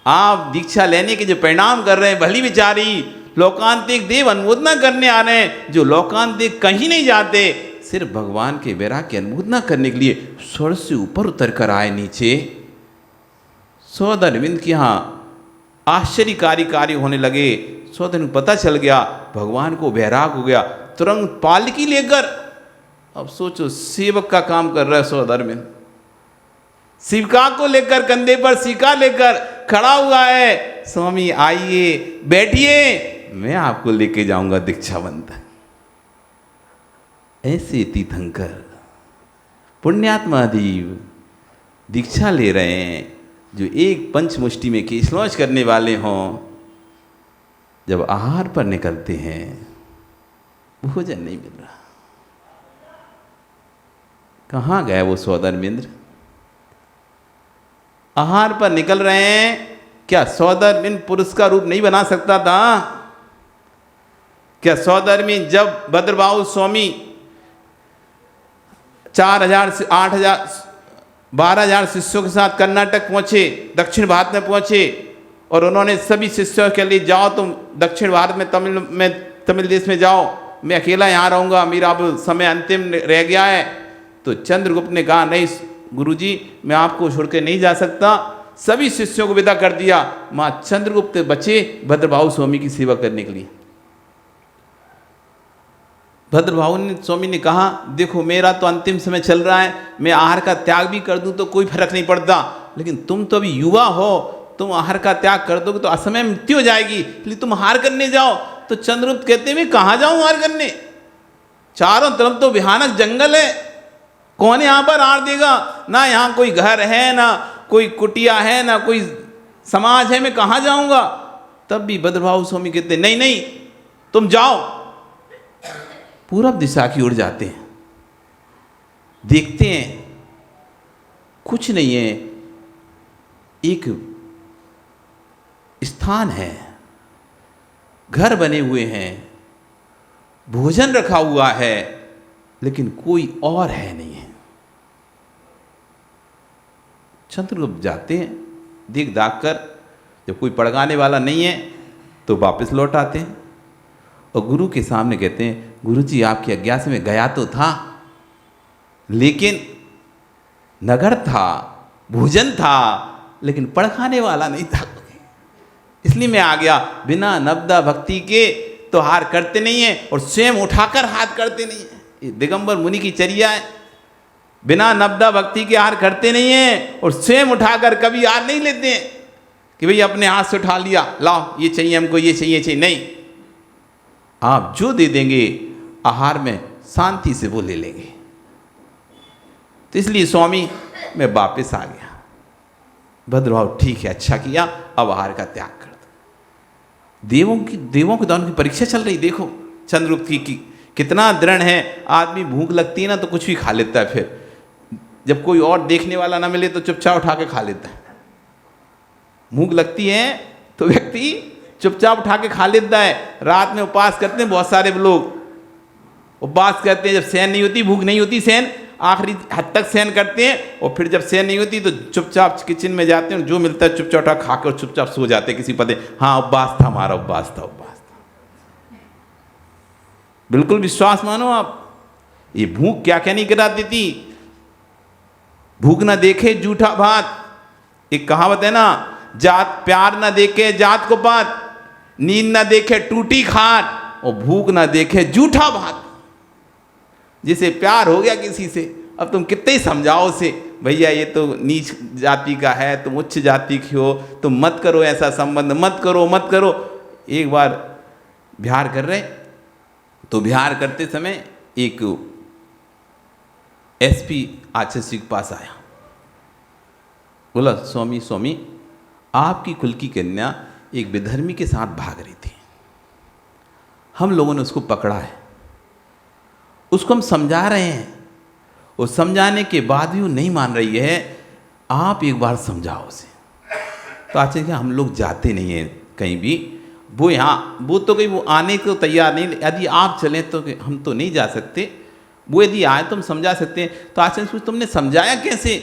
आप दीक्षा लेने के जो परिणाम कर रहे हैं भली विचारी। लोकांतिक देव अनुमोदना करने आ रहे हैं, जो लोकांतिक कहीं नहीं जाते, सिर्फ भगवान के वैराग की अनुमोदना करने के लिए स्वर्ग से ऊपर उतर कर आए नीचे। सौधर्मिंद के यहाँ आश्चर्यकारी कार्य होने लगे। सौधर्मिंद पता चल गया, भगवान को वैराग हो गया, तुरंत पालकी लेकर, अब सोचो सेवक का काम कर रहा है सौधर्मिंद, शिविका को लेकर, कंधे पर सिक्का लेकर खड़ा हुआ है। स्वामी आइए, बैठिए, मैं आपको लेके जाऊंगा दीक्षावन तक। ऐसे तीर्थंकर पुण्यात्मा देव दीक्षा ले रहे हैं, जो एक पंचमुष्टि में केशलौच करने वाले हों, जब आहार पर निकलते हैं भोजन नहीं मिल रहा। कहाँ गए वो सौधर्मिंद्र? आहार पर निकल रहे हैं। क्या सौधर्मिंद पुरुष का रूप नहीं बना सकता था? क्या सौधर्मिंद जब भद्रबाहु स्वामी 4000 से 8000 12,000 शिष्यों के साथ कर्नाटक पहुंचे, दक्षिण भारत में पहुंचे, और उन्होंने सभी शिष्यों के लिए जाओ तुम दक्षिण भारत में तमिल देश में जाओ, मैं अकेला यहाँ रहूँगा, मेरा अब समय अंतिम रह गया है। तो चंद्रगुप्त ने कहा नहीं गुरुजी, मैं आपको छोड़ के नहीं जा सकता। सभी शिष्यों को विदा कर दिया। माँ चंद्रगुप्त बचे भद्रभाऊ स्वामी की सेवा करने के लिए। भद्रभाऊ स्वामी ने कहा देखो मेरा तो अंतिम समय चल रहा है, मैं आहार का त्याग भी कर दूं तो कोई फर्क नहीं पड़ता, लेकिन तुम तो अभी युवा हो, तुम आहार का त्याग कर दोगे तो असमय मृत्यु हो जाएगी, इसलिए तुम आहार करने जाओ। तो चंद्रगुप्त कहते हैं मैं कहाँ जाऊँ आहार करने, चारों तरफ तो भयानक जंगल है, कौन यहाँ पर आहार देगा, ना यहाँ कोई घर है, ना कोई कुटिया है, ना कोई समाज है, मैं कहाँ जाऊँगा। तब भी भद्रभाऊ स्वामी कहते नहीं नहीं तुम जाओ। पूरब दिशा की ओर जाते हैं, देखते हैं कुछ नहीं है, एक स्थान है, घर बने हुए हैं, भोजन रखा हुआ है, लेकिन कोई और है नहीं है। चंद्रगुप्त जाते हैं, देख दाख कर, जब कोई पड़गाने वाला नहीं है तो वापस लौट आते हैं और गुरु के सामने कहते हैं गुरुजी आपकी आज्ञा से मैं गया तो था, लेकिन नगर था, भोजन था, लेकिन पड़खाने वाला नहीं था, इसलिए मैं आ गया। बिना नवदा भक्ति के तो हार करते नहीं है और स्वयं उठाकर हाथ करते नहीं है। ये दिगंबर मुनि की चर्या है, बिना नवदा भक्ति के हार करते नहीं है और स्वयं उठाकर कभी हार नहीं लेते हैं कि भाई अपने हाथ से उठा लिया, लाओ ये चाहिए हमको, ये चाहिए नहीं। आप जो दे देंगे आहार में शांति से वो ले लेंगे। तो इसलिए स्वामी मैं वापस आ गया। भद्रभाव ठीक है, अच्छा किया, अब आहार का त्याग कर दो। देवों के दान की परीक्षा चल रही, देखो चंद्रगुप्त की कितना दृढ़ है। आदमी भूख लगती है ना तो कुछ भी खा लेता है, फिर जब कोई और देखने वाला ना मिले तो चुपचाप उठा के खा लेता है। भूख लगती है तो व्यक्ति चुपचाप उठा के खा लेता है। रात में उपवास करते हैं बहुत सारे लोग, उपवास करते हैं, जब सहन नहीं होती, भूख नहीं होती सहन, आखिरी हद तक सहन करते हैं और फिर जब सहन नहीं होती तो चुपचाप किचन में जाते हैं, जो मिलता है चुपचाप उठा खा के और चुपचाप सो जाते हैं किसी पते, हाँ उपवास था हमारा, उपवास था। बिल्कुल विश्वास मानो आप। ये भूख क्या क्या नहीं करा देती। भूख ना देखे जूठा भात, एक कहावत है ना, जात प्यार ना देखे जात को पात, नींद ना देखे टूटी खाट और भूख ना देखे जूठा भात। जिसे प्यार हो गया किसी से, अब तुम कितने ही समझाओ उसे, भैया ये तो नीच जाति का है, तुम उच्च जाति की हो, तुम मत करो ऐसा संबंध, मत करो। एक बार बिहार कर रहे तो बिहार करते समय एक एसपी आचार्य जी के पास आया, बोला स्वामी आपकी कुल की कन्या एक विधर्मी के साथ भाग रही थी, हम लोगों ने उसको पकड़ा है, उसको हम समझा रहे हैं, और समझाने के बाद भी वो नहीं मान रही है, आप एक बार समझाओ उसे। तो आचार्य हम लोग जाते नहीं हैं कहीं भी, वो तो कहीं वो आने को तैयार नहीं, यदि आप चलें तो हम तो नहीं जा सकते, वो यदि आए तो हम समझा सकते हैं। तो आचार्य पूछ तुमने समझाया कैसे?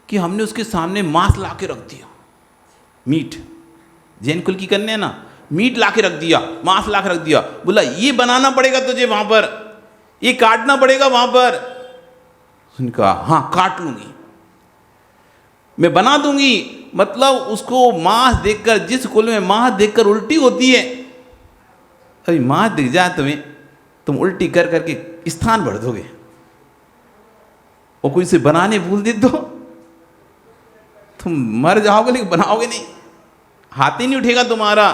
कि हमने उसके सामने मांस ला के रख दिया, मीट, जैन कुल की कन्या ना, मीट ला के रख दिया, मांस ला के रख दिया, बोला ये बनाना पड़ेगा तुझे वहां पर, ये काटना पड़ेगा वहां पर। उसने कहा हाँ काट लूंगी, मैं बना दूंगी। मतलब उसको मांस देखकर, जिस कुल में मांस देखकर उल्टी होती है, अभी मांस दिख जाए तुम्हें, तुम उल्टी कर करके स्थान भर दोगे, और कोई से बनाने भूल दे दो तुम मर जाओगे, लेकिन बनाओगे नहीं, हाथ ही नहीं उठेगा तुम्हारा।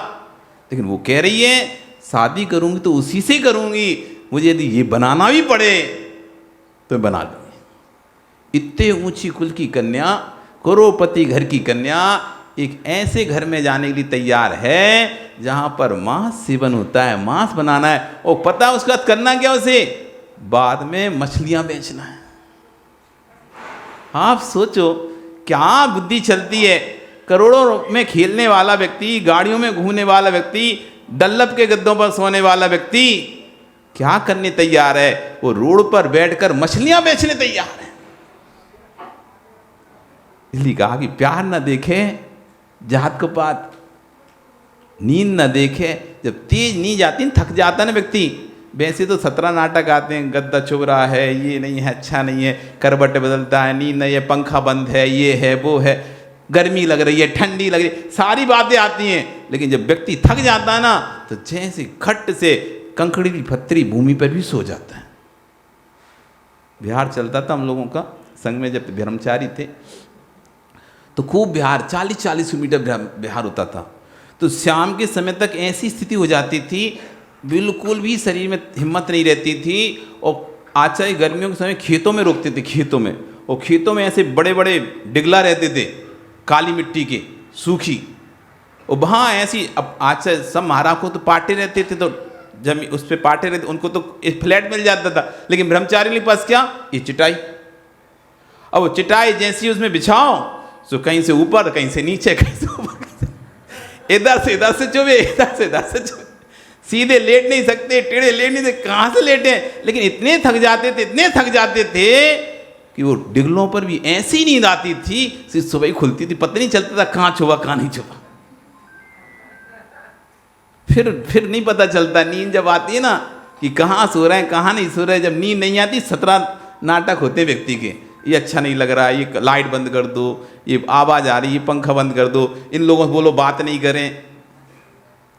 लेकिन वो कह रही है शादी करूंगी तो उसी से करूंगी, मुझे यदि ये बनाना भी पड़े तो बना लूंगी। इतने ऊंची कुल की कन्या, करोड़पति घर की कन्या, एक ऐसे घर में जाने के लिए तैयार है जहां पर मांस सेवन होता है, मांस बनाना है, और पता है उसका करना क्या, उसे बाद में मछलियां बेचना है। आप सोचो क्या बुद्धि चलती है। करोड़ों में खेलने वाला व्यक्ति, गाड़ियों में घूमने वाला व्यक्ति, डल्लप के गद्दों पर सोने वाला व्यक्ति क्या करने तैयार है? वो रोड पर बैठकर मछलियां बेचने तैयार है। इसलिए कहा कि प्यार न देखे जात को पात, नींद न देखे, जब तेज नींद आती थक जाता ना व्यक्ति, वैसे तो 17 नाटक आते हैं, गद्दा चुभ रहा है, ये नहीं है, अच्छा नहीं है, करवट बदलता है, नींद नहीं है, पंखा बंद है, ये है वो है, गर्मी लग रही है, ठंडी लग रही है, सारी बातें आती हैं। लेकिन जब व्यक्ति थक जाता है ना तो जैसे खट से कंकड़ी की पत्थरी भूमि पर भी सो जाता है। बिहार चलता था हम लोगों का संग में, जब ब्रह्मचारी थे तो खूब बिहार 40-40 किलोमीटर बिहार होता था। तो शाम के समय तक ऐसी स्थिति हो जाती थी, बिल्कुल भी शरीर में हिम्मत नहीं रहती थी। और आचार्य गर्मियों के समय खेतों में रोकते थे, खेतों में, और खेतों में ऐसे बड़े बड़े डिगला रहते थे काली मिट्टी के, सूखी, और वहाँ ऐसी, अब आचार्य सब महाराज को तो पाटे रहते थे, तो जब उस पर पाटे रहते उनको तो फ्लैट मिल जाता था, लेकिन ब्रह्मचारी के पास क्या, ये चिटाई। अब वो चिटाई जैसी उसमें बिछाओ तो कहीं से ऊपर, कहीं से नीचे, कहीं से ऊपर, इधर से चुभे, इधर से चुभे, सीधे लेट नहीं सकते, टेढ़े लेट नहीं सकते, कहाँ से लेटे। लेकिन इतने थक जाते थे कि वो डिगलों पर भी ऐसी नींद आती थी, सिर्फ सुबह ही खुलती थी, पता नहीं चलता था कहाँ छुपा कहाँ नहीं छुपा। फिर नहीं पता चलता, नींद जब आती है ना कि कहाँ सो रहे हैं कहाँ नहीं सो रहे। जब नींद नहीं आती 17 नाटक होते व्यक्ति के, ये अच्छा नहीं लग रहा है, ये लाइट बंद कर दो, ये आवाज़ आ रही है, ये पंखा बंद कर दो, इन लोगों से बोलो बात नहीं करें,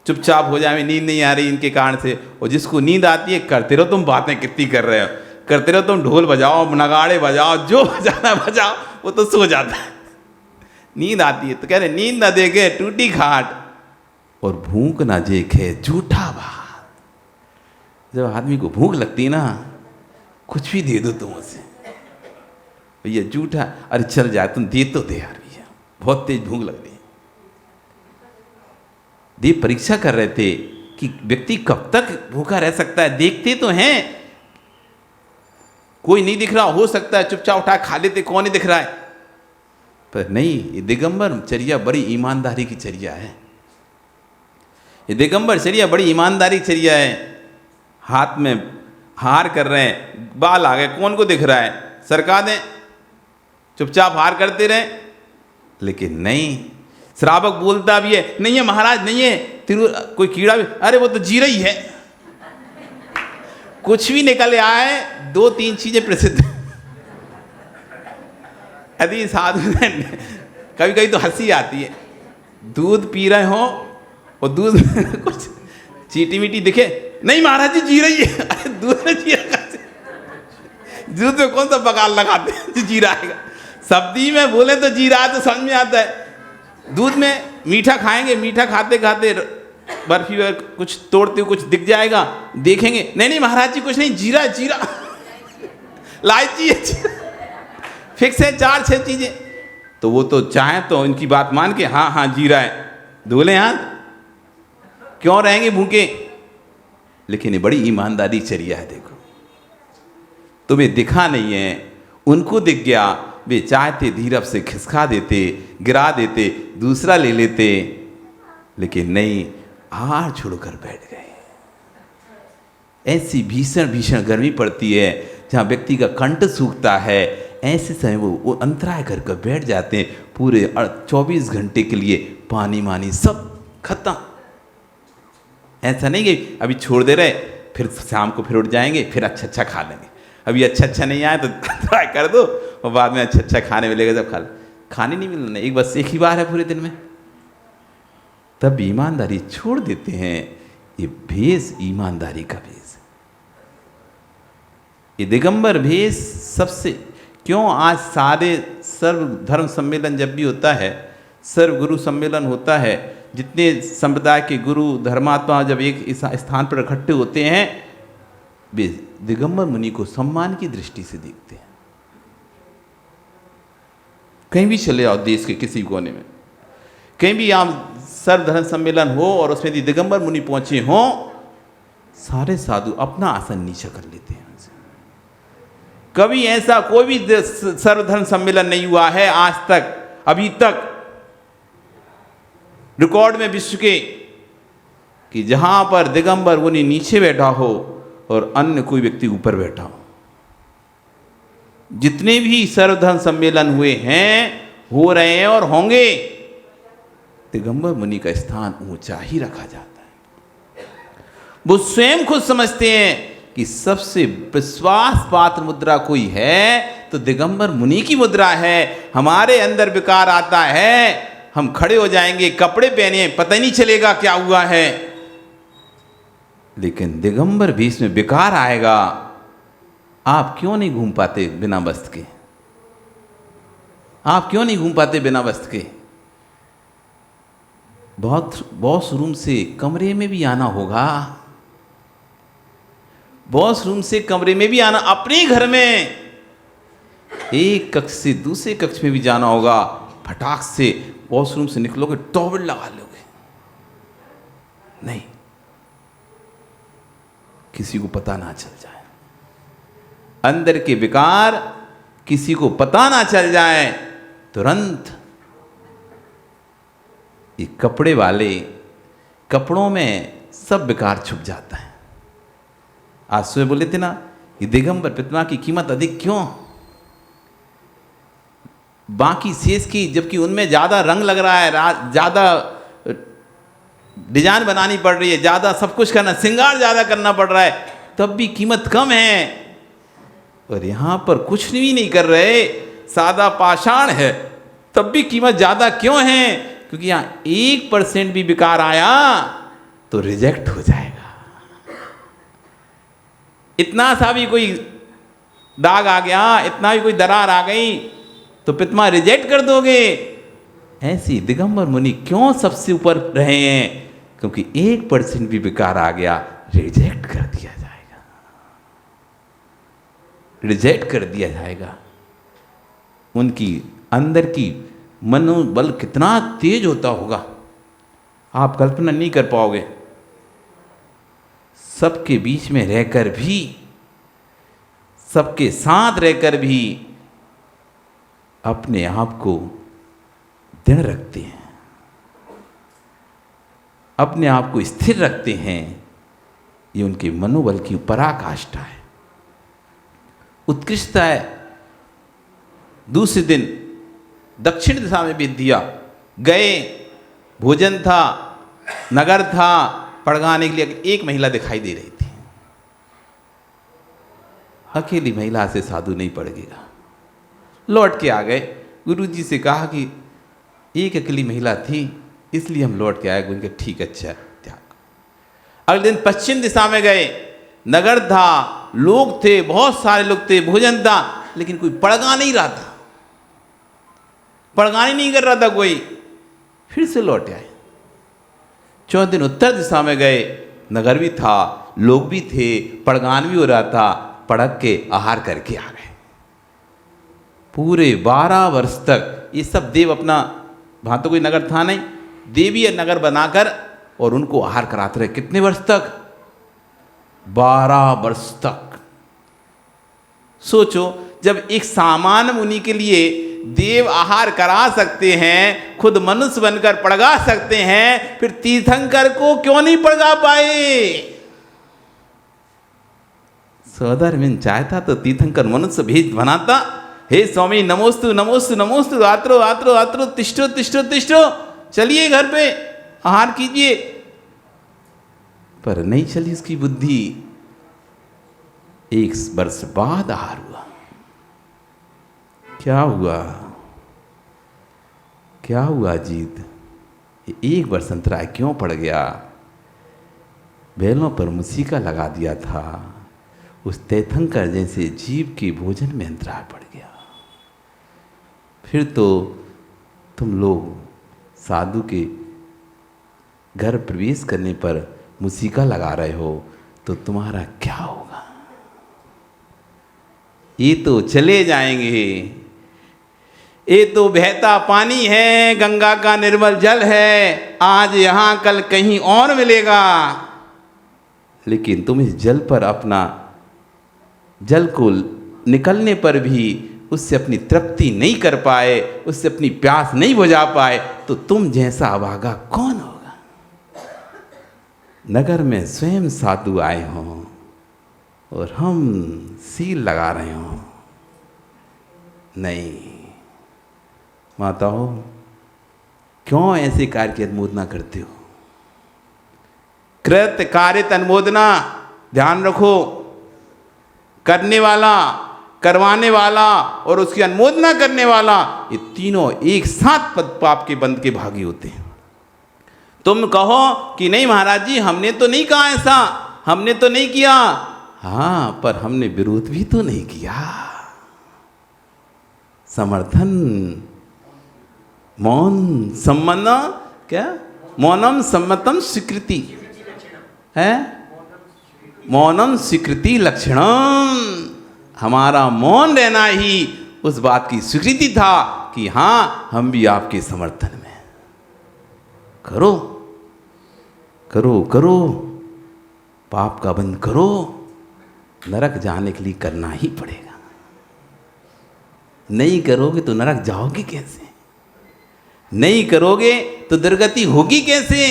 चुपचाप हो जाए, नींद नहीं आ रही इनके कारण से। और जिसको नींद आती है, करते रहो तुम, बातें कितनी कर रहे हो, करते रहो तुम, ढोल बजाओ, नगाड़े बजाओ, जो बजाना बजाओ, वो तो सो जाता है। नींद आती है तो कह रहे नींद ना देखे टूटी खाट, और भूख ना देखे झूठा बात। जब आदमी को भूख लगती है ना, कुछ भी दे दो तुम उसे, भैया झूठा, अरे चल जाए तुम, दे तो दे यार भैया, बहुत तेज भूख लग रही है। देव परीक्षा कर रहे थे कि व्यक्ति कब तक भूखा रह सकता है। देखते तो हैं, कोई नहीं दिख रहा, हो सकता है चुपचाप उठा खा लेते, कौन नहीं दिख रहा है, पर नहीं, ये दिगंबर चर्या बड़ी ईमानदारी की चर्या है। ये दिगंबर चर्या बड़ी ईमानदारी की चर्या है। हाथ में हार कर रहे हैं, बाल आ गए, कौन को दिख रहा है, सरका दें, चुपचाप हार करते रहे। लेकिन नहीं, श्रावक बोलता भी है, नहीं है महाराज, नहीं है, कोई कीड़ा भी, अरे वो तो जीरा ही है, कुछ भी निकल आए। 2-3 चीजें प्रसिद्ध। यदि साधु, कभी कभी तो हंसी आती है, दूध पी रहे हो और दूध में कुछ चीटी मीटी दिखे, नहीं महाराज जी जीरा ही है, अरे दूध में जीरा, दूध में कौन सा बगाल लगाते हैं जीरा आएगा। सब्जी में बोले तो जीरा तो समझ में आता है। दूध में मीठा खाएंगे, मीठा खाते खाते बर्फी कुछ तोड़ते हुए कुछ दिख जाएगा, देखेंगे, नहीं महाराज जी कुछ नहीं, जीरा जीरा, इलायची है, फिक्स है 4-6 चीजें। तो वो तो चाहे तो इनकी बात मान के हाँ जीरा है, धोले हाथ, क्यों रहेंगे भूखे। लेकिन ये बड़ी ईमानदारी चर्या है। देखो, तुम्हें दिखा नहीं है, उनको दिख गया, वे चाहते धीरज से खिसका देते, गिरा देते, दूसरा ले लेते, लेकिन नहीं, हार छोड़कर बैठ गए। ऐसी भीषण गर्मी पड़ती है जहाँ व्यक्ति का कंठ सूखता है, ऐसे समय वो अंतराय कर बैठ जाते हैं। पूरे 24 घंटे के लिए पानी मानी सब खत्म। ऐसा नहीं कि अभी छोड़ दे रहे, फिर शाम को फिर उठ जाएंगे, फिर अच्छा खा लेंगे, अभी अच्छा नहीं आए तो ट्राई कर दो, और बाद में अच्छा खाने मिलेगा जब खाने नहीं मिलना, एक ही बार है पूरे दिन में, तब ईमानदारी छोड़ देते हैं। ये भेष ईमानदारी का भेष, ये दिगंबर भेष सबसे क्यों। आज सारे सर्व धर्म सम्मेलन जब भी होता है, सर्व गुरु सम्मेलन होता है, जितने संप्रदाय के गुरु धर्मात्मा जब एक स्थान पर इकट्ठे होते हैं, वे दिगंबर मुनि को सम्मान की दृष्टि से देखते हैं। कहीं भी चले जाओ देश के किसी कोने में, कहीं भी आप सर्वधर्म सम्मेलन हो और उसमें यदि दिगंबर मुनि पहुंचे हों, सारे साधु अपना आसन नीचा कर लेते हैं। कभी ऐसा कोई भी सर्वधर्म सम्मेलन नहीं हुआ है आज तक, अभी तक रिकॉर्ड में विश्व के, कि जहां पर दिगंबर मुनि नीचे बैठा हो और अन्य कोई व्यक्ति ऊपर बैठा हो। जितने भी सर्वधर्म सम्मेलन हुए हैं, हो रहे हैं और होंगे, दिगंबर मुनि का स्थान ऊंचा ही रखा जाता है। वो स्वयं खुद समझते हैं कि सबसे विश्वास पात्र मुद्रा कोई है तो दिगंबर मुनि की मुद्रा है। हमारे अंदर विकार आता है, हम खड़े हो जाएंगे, कपड़े पहने, पता ही नहीं चलेगा क्या हुआ है। लेकिन दिगंबर वेश में विकार आएगा, आप क्यों नहीं घूम पाते बिना वस्त्र के? आप क्यों नहीं घूम पाते बिना वस्त्र के? वॉशरूम से कमरे में भी आना होगा, वॉशरूम से कमरे में भी आना, अपने घर में एक कक्ष से दूसरे कक्ष में भी जाना होगा। फटाक से वॉशरूम से निकलोगे, टॉवल लगा लोगे, नहीं, किसी को पता ना चल जाए, अंदर के विकार किसी को पता ना चल जाए। तुरंत ये कपड़े वाले, कपड़ों में सब विकार छुप जाता है। आज सुबह बोले थे ना, ये दिगंबर प्रतिमा की कीमत अधिक क्यों? बाकी शेष की, जबकि उनमें ज़्यादा रंग लग रहा है, ज़्यादा डिजाइन बनानी पड़ रही है, ज़्यादा सब कुछ करना, श्रृंगार ज़्यादा करना पड़ रहा है, तब भी कीमत कम है। और यहाँ पर कुछ भी नहीं कर रहे, सादा पाषाण है, तब भी कीमत ज़्यादा क्यों है? क्योंकि यहाँ 1% भी विकार आया तो रिजेक्ट हो जाएगा। इतना सा भी कोई दाग आ गया, इतना भी कोई दरार आ गई तो प्रतिमा रिजेक्ट कर दोगे। ऐसी दिगंबर मुनि क्यों सबसे ऊपर रहे हैं? क्योंकि 1% भी विकार आ गया, रिजेक्ट कर दिया जाएगा, रिजेक्ट कर दिया जाएगा। उनकी अंदर की मनोबल कितना तेज होता होगा, आप कल्पना नहीं कर पाओगे। सबके बीच में रहकर भी, सबके साथ रहकर भी अपने आप को दृढ़ रखते हैं, अपने आप को स्थिर रखते हैं। ये उनके मनोबल की पराकाष्ठा है, उत्कृष्टता है। दूसरे दिन दक्षिण दिशा में भेज दिया, गए, भोजन था, नगर था, पड़गाने के लिए एक महिला दिखाई दे रही थी। अकेली महिला से साधु नहीं पड़ेगा। लौट के आ गए, गुरुजी से कहा कि एक अकेली महिला थी इसलिए हम लौट के आए। उनके ठीक, अच्छा, त्याग। अगले दिन पश्चिम दिशा में गए, नगर था, लोग थे, बहुत सारे लोग थे, भोजन था, लेकिन कोई पड़गा नहीं रहा था, पड़गानी नहीं कर रहा था कोई। फिर से लौट आए। चौथे दिन उत्तर दिशा में गए, नगर भी था, लोग भी थे, पड़गान भी हो रहा था, पड़क के आहार करके आ गए। पूरे 12 वर्ष तक ये सब देव अपना, वहाँ तो कोई नगर था नहीं, देवीय नगर बनाकर और उनको आहार कराते रहे। कितने वर्ष तक? 12 वर्ष तक। सोचो, जब एक सामान्य मुनि के लिए देव आहार करा सकते हैं, खुद मनुष्य बनकर पड़गा सकते हैं, फिर तीर्थंकर को क्यों नहीं पड़गा पाए? सौदर में चाहता तो तीर्थंकर मनुष्य भेज बनाता। हे स्वामी नमोस्तु नमोस्तु नमोस्तु, आत्रो आत्रो आत्रो, तिष्ठो तिष्ठो तिष्ठो, चलिए घर पे आहार कीजिए। पर नहीं चली उसकी बुद्धि। 1 वर्ष बाद आहार हुआ। क्या हुआ? क्या हुआ जीत? 1 वर्ष अंतराय क्यों पड़ गया? बैलों पर मुसीका लगा दिया था, उस तीर्थंकर जैसे जीव के भोजन में अंतराय पड़ गया। फिर तो तुम लोग साधु के घर प्रवेश करने पर मुसीका लगा रहे हो, तो तुम्हारा क्या होगा? ये तो चले जाएंगे, ये तो बहता पानी है, गंगा का निर्मल जल है, आज यहाँ कल कहीं और मिलेगा। लेकिन तुम इस जल पर अपना, जल को निकलने पर भी उससे अपनी तृप्ति नहीं कर पाए, उससे अपनी प्यास नहीं बुझा पाए, तो तुम जैसा अभागा कौन होगा? नगर में स्वयं साधु आए हों और हम सील लगा रहे हों। नहीं माताओं, क्यों ऐसे कार्य की अनुमोदना करते हो? कृत कारित अनुमोदना, ध्यान रखो, करने वाला, करवाने वाला और उसकी अनुमोदना करने वाला, ये तीनों एक साथ पाप के बंध के भागी होते हैं। तुम कहो कि नहीं महाराज जी हमने तो नहीं कहा ऐसा, हमने तो नहीं किया, हाँ पर हमने विरोध भी तो नहीं किया, समर्थन, मौन सम्मन, क्या मौनम सम्मतम स्वीकृति है, मौनम स्वीकृति लक्षणम, हमारा मौन रहना ही उस बात की स्वीकृति था कि हाँ हम भी आपके समर्थन में। करो करो करो, पाप का बंद करो, नरक जाने के लिए करना ही पड़ेगा। नहीं करोगे तो नरक जाओगे कैसे, नहीं करोगे तो दुर्गति होगी कैसे।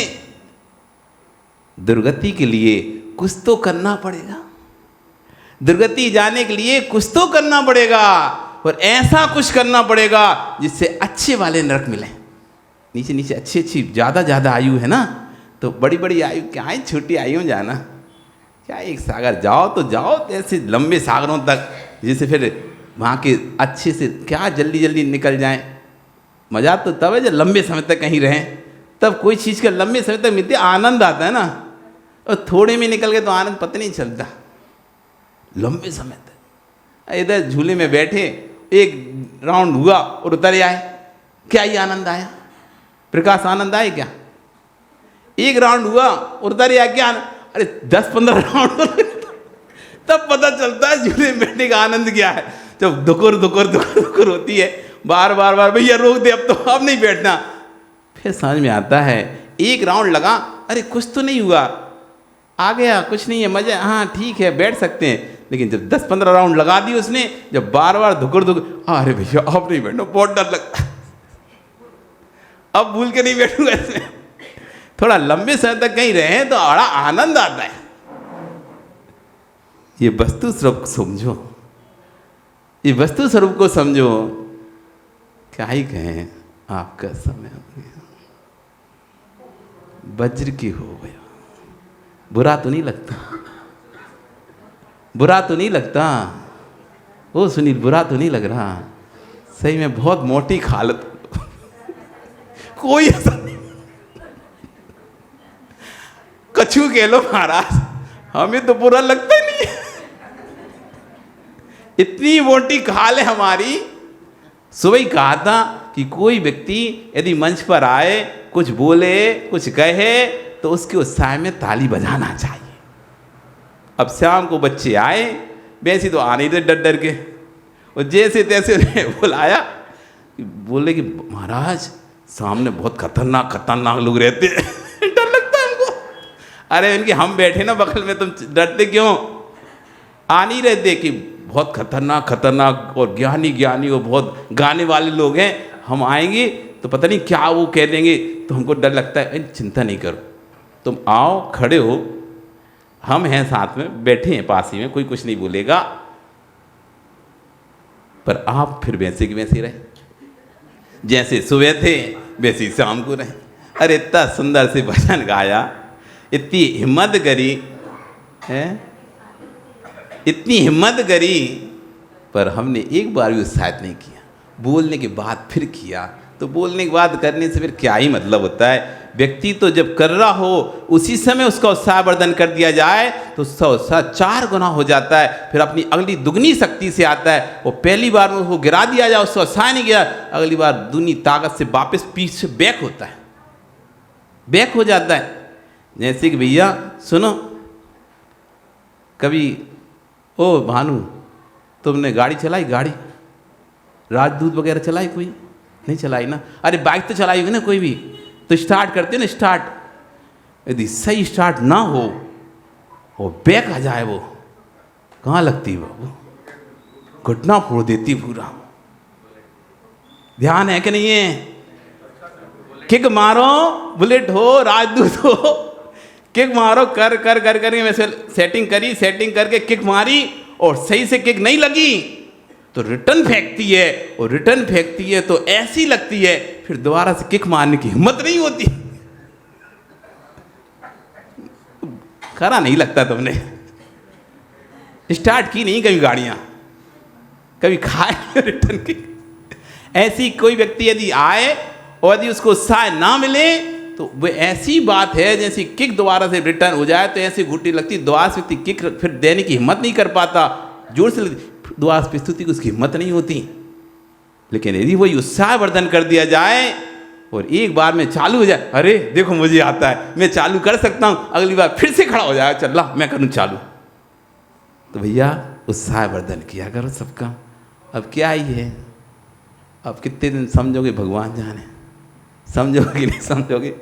दुर्गति के लिए कुछ तो करना पड़ेगा, दुर्गति जाने के लिए कुछ तो करना पड़ेगा, और ऐसा कुछ करना पड़ेगा जिससे अच्छे वाले नरक मिले। नीचे नीचे अच्छी अच्छी ज़्यादा आयु है ना, तो बड़ी बड़ी आयु क्या है, छोटी आयु में जाना क्या, एक सागर जाओ तो जाओ ऐसे लंबे सागरों तक, जिससे फिर वहाँ के अच्छे से क्या जल्दी जल्दी निकल जाएं। मज़ा तो तब है जब लंबे समय तक कहीं रहें, तब कोई चीज़ का लंबे समय तक मिलती आनंद आता है ना, और थोड़े में निकल गए तो आनंद पता नहीं चलता। लंबे समय तक इधर झूले में बैठे, एक राउंड हुआ और उतर आए, क्या ही आनंद आया, प्रकाश आनंद आए क्या, एक राउंड हुआ और उतर आया क्या, अरे 10-15 राउंड तब पता चलता है झूले में बैठने का आनंद क्या है। जब दुकुर दुकुर दुकुर दुकुर होती है, बार बार भैया रोक दे, अब तो अब नहीं बैठना, फिर समझ में आता है एक राउंड लगा, अरे कुछ तो नहीं हुआ, आ गया, कुछ नहीं है, मजा, हाँ ठीक है बैठ सकते हैं। लेकिन जब 10-15 राउंड लगा दी उसने, जब बार बार धुकर धुकर, अरे भैया अब नहीं बैठना, बहुत डर लगता, अब भूल के नहीं बैठूंगा इसमें। थोड़ा लंबे समय तक कहीं रहे तो बड़ा आनंद आता है। ये वस्तु स्वरूप समझो, ये वस्तु स्वरूप को समझो, क्या ही कहें, आपका समय हो गया, वज्र की हो गया। बुरा तो नहीं लगता, बुरा तो नहीं लगता, ओ सुनील बुरा तो नहीं लग रहा, सही में बहुत मोटी खालत कोई ऐसा नहीं, कछू कह लो महाराज, हमें तो बुरा लगता ही नहीं है, इतनी मोटी खाल है हमारी। सुबह ही कहा था कि कोई व्यक्ति यदि मंच पर आए, कुछ बोले, कुछ कहे, तो उसके उत्साह में ताली बजाना चाहिए। अब शाम को बच्चे आए, वैसे तो आने थे डर डर के, और जैसे तैसे उन्हें बुलाया, बोले कि महाराज सामने बहुत खतरनाक लोग रहते हैं डर लगता है हमको। अरे इनके हम बैठे ना बगल में, तुम डरते क्यों, आ नहीं रहते कि बहुत खतरनाक और ज्ञानी और बहुत गाने वाले लोग हैं, हम आएंगे तो पता नहीं क्या वो कह देंगे, तो हमको डर लगता है। चिंता नहीं करो, तुम आओ, खड़े हो, हम हैं साथ में, बैठे हैं पास ही में, कोई कुछ नहीं बोलेगा, पर आप फिर वैसे की वैसे रहे, जैसे सुबह थे वैसे ही शाम को रहे। अरे इतना सुंदर से भजन गाया, इतनी हिम्मत करी है, इतनी हिम्मत करी, पर हमने एक बार भी उत्साहित नहीं किया। बोलने के बाद फिर किया, तो बोलने के बाद करने से फिर क्या ही मतलब होता है। व्यक्ति तो जब कर रहा हो उसी समय उसका उत्साहवर्धन कर दिया जाए तो उसका उत्साह 4 गुना हो जाता है, फिर अपनी अगली दुगनी शक्ति से आता है। वो पहली बार में उसको गिरा दिया जाए, उसका उत्साह नहीं गया, अगली बार दुनी ताकत से वापस पीछे बैक होता है, बैक हो जाता है। जैसे कि भैया सुनो, कभी ओ भानु तुमने गाड़ी चलाई, गाड़ी राजदूत वगैरह चलाई, कोई नहीं चलाई ना, अरे बाइक तो चलाई होगी ना कोई भी, तो स्टार्ट करते ना, स्टार्ट यदि सही स्टार्ट ना हो वो बैक आ जाए, वो कहाँ लगती है, वो घुटना फोड़ देती पूरा। ध्यान है कि नहीं है, किक मारो, बुलेट हो, राजदूत हो, किक मारो, कर कर कर कर वैसे सेटिंग करी, सेटिंग करके किक मारी और सही से किक नहीं लगी तो रिटर्न फेंकती है, और रिटर्न फेंकती है तो ऐसी लगती है फिर दोबारा से किक मारने की हिम्मत नहीं होती, खरा नहीं लगता तुमने, स्टार्ट की नहीं कभी गाड़ियाँ, कभी खाए रिटर्न की। ऐसी कोई व्यक्ति यदि आए और यदि उसको उत्साह ना मिले तो वो ऐसी बात है जैसी किक दोबारा से रिटर्न हो जाए तो ऐसी घुट्टी लगती, दोबारा से व्यक्ति किक फिर देने की हिम्मत नहीं कर पाता, जोर से लगती, दोबारा से प्रस्तुति की उसकी हिम्मत नहीं होती। लेकिन यदि वही उत्साहवर्धन कर दिया जाए और एक बार में चालू हो जाए, अरे देखो मुझे आता है, मैं चालू कर सकता हूँ, अगली बार फिर से खड़ा हो जाए, चल ला मैं करूँ चालू, तो भैया उत्साहवर्धन किया करो सबका। अब क्या ही है, अब कितने दिन समझोगे भगवान जाने, समझोगे कि नहीं समझोगे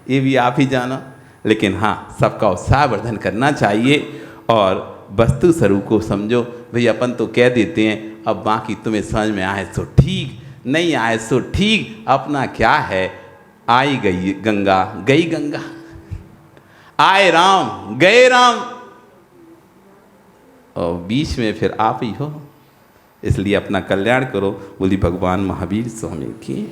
ये भी आप ही जाना। लेकिन हाँ, सबका उत्साहवर्धन करना चाहिए और वस्तु स्वरूप को समझो। भाई अपन तो कह देते हैं, अब बाकी तुम्हें समझ में आए तो ठीक, नहीं आए तो ठीक, अपना क्या है, आई गई गंगा गई गंगा, आए राम गए राम, और बीच में फिर आप ही हो, इसलिए अपना कल्याण करो। बोली भगवान महावीर स्वामी की।